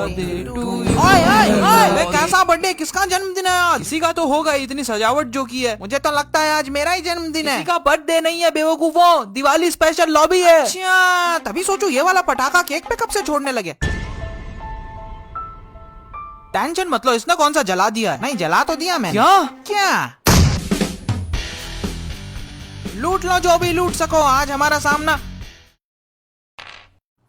Birthday to you. ओए कैसा birthday, किसका जन्मदिन है आज? किसी का तो होगा, इतनी सजावट जो की है। मुझे तो लगता है आज मेरा ही जन्मदिन है। किसी का बर्थडे नहीं है बेवकूफों, दिवाली स्पेशल लॉबी है। अच्छा, तभी सोचू ये वाला पटाखा केक पे कब से छोड़ने लगे। टेंशन मत लो, इसने कौन सा जला दिया है? नहीं जला तो दिया मैंने। क्या लूट लो जो भी लूट सको, आज हमारा सामना।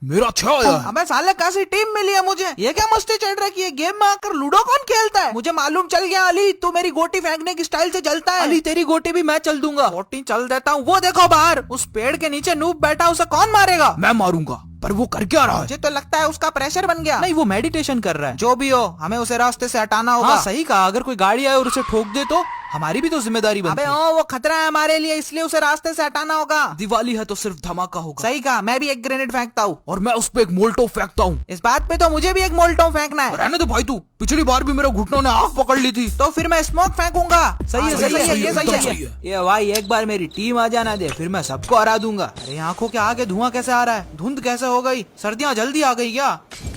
मेरा अच्छा आया है। अबे साले कैसी टीम मिली है मुझे, ये क्या मस्ती चढ़ रखी है? गेम में आकर लूडो कौन खेलता है? मुझे मालूम चल गया अली, तू मेरी गोटी फेंकने की स्टाइल से चलता है। अली तेरी गोटी भी मैं चल दूंगा। गोटी चल देता हूँ। वो देखो बाहर उस पेड़ के नीचे नूब बैठा, उसे कौन मारेगा? मैं मारूंगा, पर वो कर क्या रहा है? मुझे तो लगता है उसका प्रेशर बन गया। नहीं वो मेडिटेशन कर रहा है। जो भी हो, हमें उसे रास्ते से हटाना होगा। हाँ, सही कहा, अगर कोई गाड़ी आए और उसे ठोक दे तो हमारी भी तो जिम्मेदारी बनती है। अबे वो खतरा है हमारे लिए, इसलिए उसे रास्ते से हटाना होगा। दिवाली है तो सिर्फ धमाका होगा। सही कहा, मैं भी एक ग्रेनेड फेंकता हूँ। और मैं उस पे एक मोल्टो फेंकता हूँ। इस बात पे तो मुझे भी एक मोल्टो फेंकना है। रहने दो भाई, तू पिछली बार भी मेरे घुटनों ने आग पकड़ ली थी। तो फिर मैं स्मोक फेंकूंगा। सही है, सही है, ये सही सही है। है। ये भाई एक बार मेरी टीम आ जाना दे, फिर मैं सबको हरा दूंगा। अरे आंखों के आगे धुआं कैसे आ रहा है? धुंध कैसे हो गई? सर्दियाँ जल्दी आ गई क्या?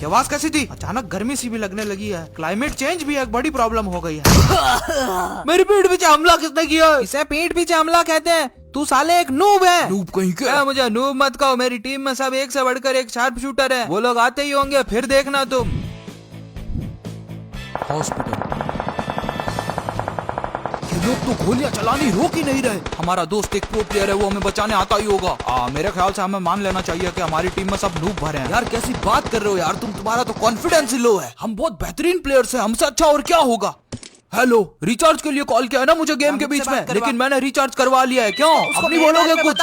आवाज कैसी थी? अचानक गर्मी सी भी लगने लगी है। क्लाइमेट चेंज भी एक बड़ी प्रॉब्लम हो गई है। मेरी पीठ पीछे हमला किसने किया? इसे पीठ पीछे हमला कहते हैं। तू साले एक नूब है। नूब कहीं के? मुझे नूब मत कहो, मेरी टीम में सब एक से बढ़कर एक शार्प शूटर है। वो लोग आते ही होंगे, फिर देखना तुम। हॉस्पिटल। ये लोग तो गोलियां चलानी रोक ही नहीं रहे। हमारा दोस्त एक प्रो प्लेयर है, वो हमें बचाने आता ही होगा। मेरे ख्याल से हमें मान लेना चाहिए कि हमारी टीम में सब नूब भरे हैं। यार कैसी बात कर रहे हो यार तुम, तुम्हारा तो कॉन्फिडेंस ही लो है। हम बहुत बेहतरीन प्लेयर्स हैं, हमसे अच्छा और क्या होगा। हेलो, रिचार्ज के लिए कॉल किया है ना मुझे गेम के बीच में, लेकिन मैंने रिचार्ज करवा लिया है। क्यों अपनी बोलोगे कुछ?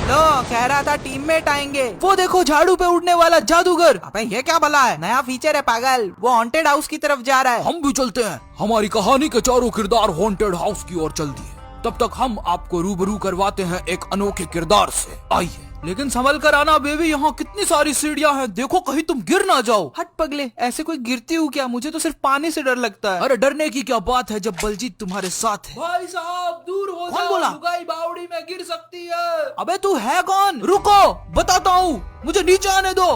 लो कह रहा था टीममेट आएंगे। वो देखो झाड़ू पे उड़ने वाला जादूगर। अबे ये क्या भला है? नया फीचर है पागल, वो हॉन्टेड हाउस की तरफ जा रहा है। हम भी चलते हैं, हमारी कहानी के चारों किरदार हॉन्टेड हाउस की ओर चलती है। तब तक हम आपको रूबरू करवाते हैं एक अनोखे किरदार से। आइए, लेकिन संभल कर आना बेबी, यहाँ कितनी सारी सीढ़ियाँ हैं, देखो कहीं तुम गिर ना जाओ। हट पगले, ऐसे कोई गिरती हूँ क्या? मुझे तो सिर्फ पानी से डर लगता है। अरे डरने की क्या बात है जब बलजीत तुम्हारे साथ है। भाई साहब दूर हो कौन बोला? लुगाई बावड़ी में गिर सकती है। अबे तू है कौन? रुको बताता हूँ, मुझे नीचे आने दो।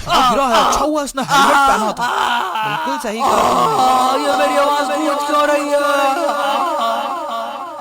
गिरा है, अच्छा हुआ इसने हेलमेट पहना था। बिल्कुल सही कहा। ये मेरी आवाज गूंज क्यों रही है?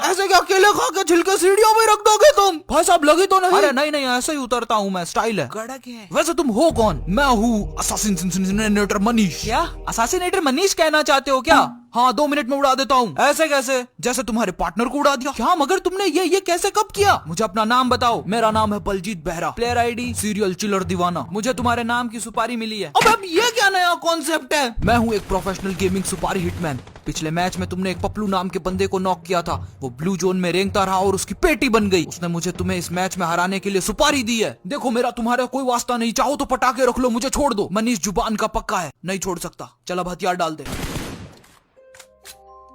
ऐसे क्या अकेले खा के छिलके सीढ़ियों में रख दोगे तुम? भाई साहब लगी तो नहीं? अरे नहीं ऐसे ही उतरता हूँ मैं, स्टाइल है। कड़क है। वैसे तुम हो कौन? मैं हूँ असासिनेटर मनीष। क्या असासिनेटर मनीष कहना चाहते हो क्या? हाँ 2 मिनट में उड़ा देता हूँ। ऐसे कैसे? जैसे तुम्हारे पार्टनर को उड़ा दिया। क्या मगर तुमने ये कैसे कब किया? मुझे अपना नाम बताओ। मेरा नाम है Baljit Behera. Player ID serial chiller दीवाना। मुझे तुम्हारे नाम की सुपारी मिली है। अब ये क्या नया कॉन्सेप्ट है? मैं हूँ एक प्रोफेशनल गेमिंग सुपारी हिटमैन। पिछले मैच में तुमने एक पपलू नाम के बंदे को नॉक किया था, वो ब्लू जोन में रेंगता रहा और उसकी पेटी बन गई। उसने मुझे तुम्हें इस मैच में हराने के लिए सुपारी दी है। देखो मेरा तुम्हारा कोई वास्ता नहीं, चाहो तो पटाखे रख लो, मुझे छोड़ दो। मनीष जुबान का पक्का है, नहीं छोड़ सकता। चल अब हथियार डाल दे।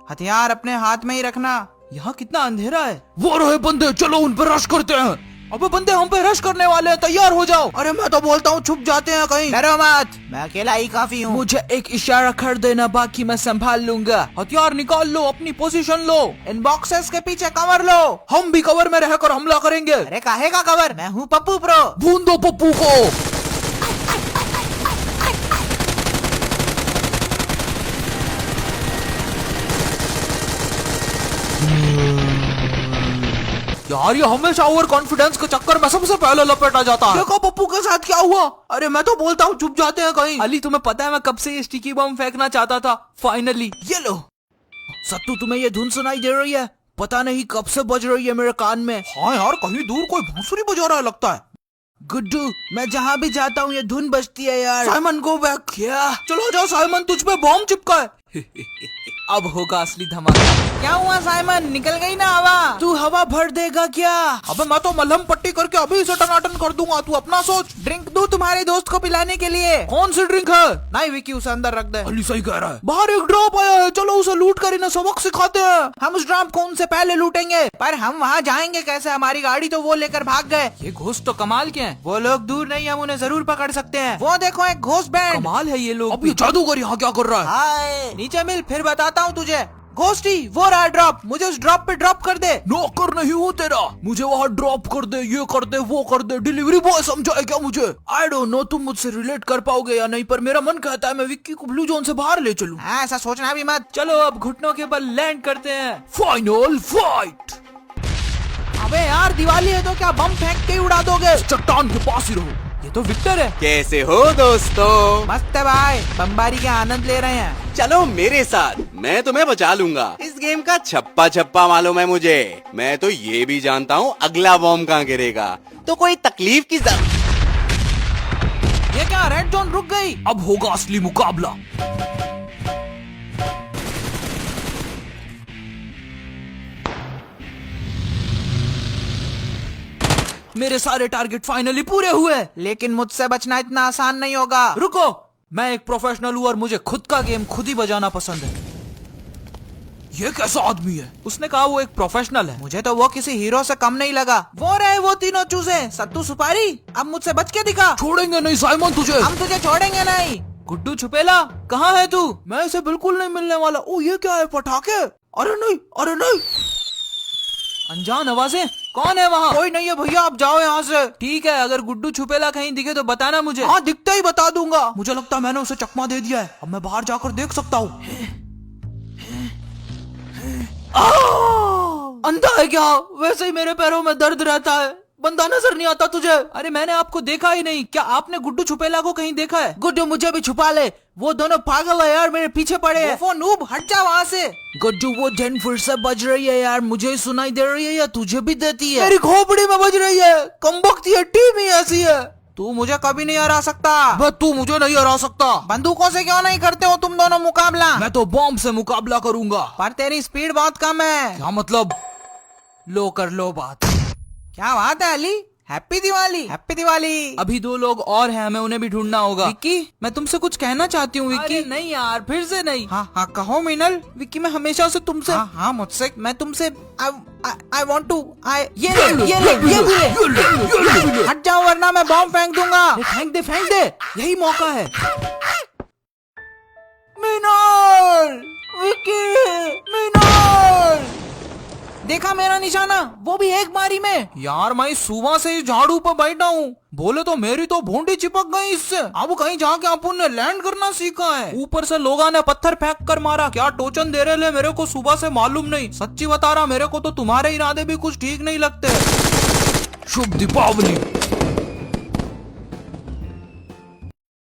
हथियार अपने हाथ में ही रखना। यहाँ कितना अंधेरा है। वो रहे बंदे, चलो उन पर रश करते हैं। अबे बंदे हम पे रश करने वाले हैं, तैयार हो जाओ। अरे मैं तो बोलता हूँ छुप जाते हैं कहीं। डरो मत, मैं अकेला ही काफी हूँ। मुझे एक इशारा कर देना, बाकी मैं संभाल लूंगा। हथियार निकाल लो, अपनी पोजीशन लो। इन बॉक्सेस के पीछे कवर लो। हम भी कवर में रहकर हमला करेंगे। अरे काहे का कवर? मैं हूँ पप्पू प्रो। भून दो पप्पू को। यार ये हमेशा ओवर कॉन्फिडेंस के चक्कर में सबसे पहले लपेटा जाता है। देखो पप्पू के साथ क्या हुआ। अरे मैं तो बोलता हूँ छुप जाते हैं कहीं। अली तुम्हें पता है मैं कब से ये स्टिकी बम फेंकना चाहता था, फाइनली। ये लो। सत्तू तुम्हें ये धुन सुनाई दे रही है? पता नहीं कब से बज रही है मेरे कान में। हाँ यार कहीं दूर कोई बांसुरी बजा रहा है लगता है। गुड्डू मैं जहाँ भी जाता हूँ ये धुन बजती है यार। Simon go back. क्या? चलो जाओ साइमन, तुझ पे बॉम्ब चिपका है। अब होगा असली धमाका। क्या हुआ साइमन, निकल गई ना हवा? तू हवा भर देगा क्या? अबे मैं तो मलहम पट्टी करके अभी इसे टनाटन कर दूंगा, तू अपना सोच। ड्रिंक दूं तुम्हारे दोस्त को पिलाने के लिए? कौन सी ड्रिंक है? नहीं विकी उसे अंदर रख दे। अली सही कह रहा है। बाहर एक ड्रॉप आया है, चलो उसे लूट कर इन्हें सबक सिखाते हैं। हम उस ड्रॉप को उनसे पहले लूटेंगे, पर हम वहाँ जाएंगे कैसे? हमारी गाड़ी तो वो लेकर भाग गए। ये घोस्ट तो कमाल के हैं, वो लोग दूर नहीं, हम उन्हें जरूर पकड़ सकते हैं। वो देखो एक घोस्ट बैंड। कमाल है ये लोग। अब ये जादूगर यहाँ क्या कर रहा है? हाय नीचे मिल, फिर बताता हूँ तुझे। घोस्टी वो रहा ड्रॉप, मुझे उस ड्रॉप पे ड्रॉप कर दे। नौकर नहीं हूँ तेरा, मुझे वहाँ ड्रॉप कर दे, ये कर दे, वो कर दे, डिलीवरी बॉय समझा है क्या मुझे? आई डोंट नो तुम मुझसे रिलेट कर पाओगे या नहीं, पर मेरा मन कहता है मैं विक्की को ब्लू जोन से बाहर ले चलूं। ऐसा सोचना भी मत। चलो अब घुटनों के बल लैंड करते हैं। Final fight. अबे यार दिवाली है तो क्या बम फेंक के ही उड़ा दोगे? चट्टान के पास ही रहो, ये तो विक्टर है। कैसे हो दोस्तों? मस्त है भाई, बमबारी का आनंद ले रहे हैं। चलो मेरे साथ, मैं तुम्हें बचा लूंगा। इस गेम का छप्पा छप्पा मालूम है मुझे। मैं तो ये भी जानता हूँ अगला बॉम्ब कहाँ गिरेगा, तो कोई तकलीफ की जरूरत। ये क्या रेड जोन रुक गई? अब होगा असली मुकाबला। मेरे सारे टारगेट फाइनली पूरे हुए, लेकिन मुझसे बचना इतना आसान नहीं होगा। रुको, मैं एक प्रोफेशनल हूँ और मुझे खुद का गेम खुद ही बजाना पसंद है। ये कैसा आदमी है? उसने कहा वो एक प्रोफेशनल है। मुझे तो वो किसी हीरो से कम नहीं लगा। वो रहे वो तीनों चूजे, सत्तू सुपारी। अब मुझसे बच के दिखा। छोड़ेंगे नहीं साइमन तुझे, हम तुझे छोड़ेंगे नहीं। गुड्डू छुपेला कहाँ है तू? मैं इसे बिल्कुल नहीं मिलने वाला। ओ ये क्या है, पटाखे? अरे नहीं, अरे नहीं। अनजान आवाजें, कौन है वहाँ? कोई नहीं है भैया, आप जाओ यहाँ से। ठीक है, अगर गुड्डू छुपेला कहीं दिखे तो बताना मुझे। हाँ दिखते ही बता दूंगा। मुझे लगता है मैंने उसे चकमा दे दिया है, अब मैं बाहर जाकर देख सकता हूँ। अंधा है क्या? वैसे ही मेरे पैरों में दर्द रहता है। बंदा नजर नहीं आता तुझे? अरे मैंने आपको देखा ही नहीं। क्या आपने गुड्डू छुपेला को कहीं देखा है? गुड्डू मुझे भी छुपा ले, वो दोनों पागल है यार, मेरे पीछे पड़े हैं। वो नूब हट जा वहाँ से। गुड्डू वो धन फिर से बज रही है यार, मुझे सुनाई दे रही है या तुझे भी देती है? मेरी खोपड़ी में बज रही है। कमबख्ती है, टीम ही ऐसी है। तू मुझे कभी नहीं हरा सकता। बस तू मुझे नहीं हरा सकता। बंदूकों से क्यों नहीं करते हो तुम दोनों मुकाबला? मैं तो बॉम्ब से मुकाबला करूंगा। पर तेरी स्पीड बहुत कम है। क्या मतलब? लो कर लो बात। क्या बात है अली? हैप्पी दिवाली। हैप्पी दिवाली। अभी दो लोग और हैं, हमें उन्हें भी ढूंढना होगा। विक्की, मैं तुमसे कुछ कहना चाहती हूँ। विक्की अरे नहीं यार, फिर से नहीं। हाँ हाँ कहो मीनल। विक्की मैं हमेशा से तुमसे हाँ हाँ मुझसे, मैं तुमसे I want to, ये ले। हट जाओ वरना मैं बॉम्ब फेंक दूंगा। फेंक दे, फेंक दे, यही मौका है। मीनल, विक्की, मीनल, देखा मेरा निशाना, वो भी एक बारी में। यार मैं सुबह से ही झाड़ू पर बैठा हूँ, बोले तो मेरी तो भोंडी चिपक गई इससे। अब कहीं जाके अपन ने लैंड करना सीखा है। ऊपर से लोगों ने पत्थर फेंक कर मारा। क्या टोचन दे रहे मेरे को सुबह से मालूम नहीं। सच्ची बता रहा, मेरे को तो तुम्हारे इरादे भी कुछ ठीक नहीं लगते। शुभ दीपावली।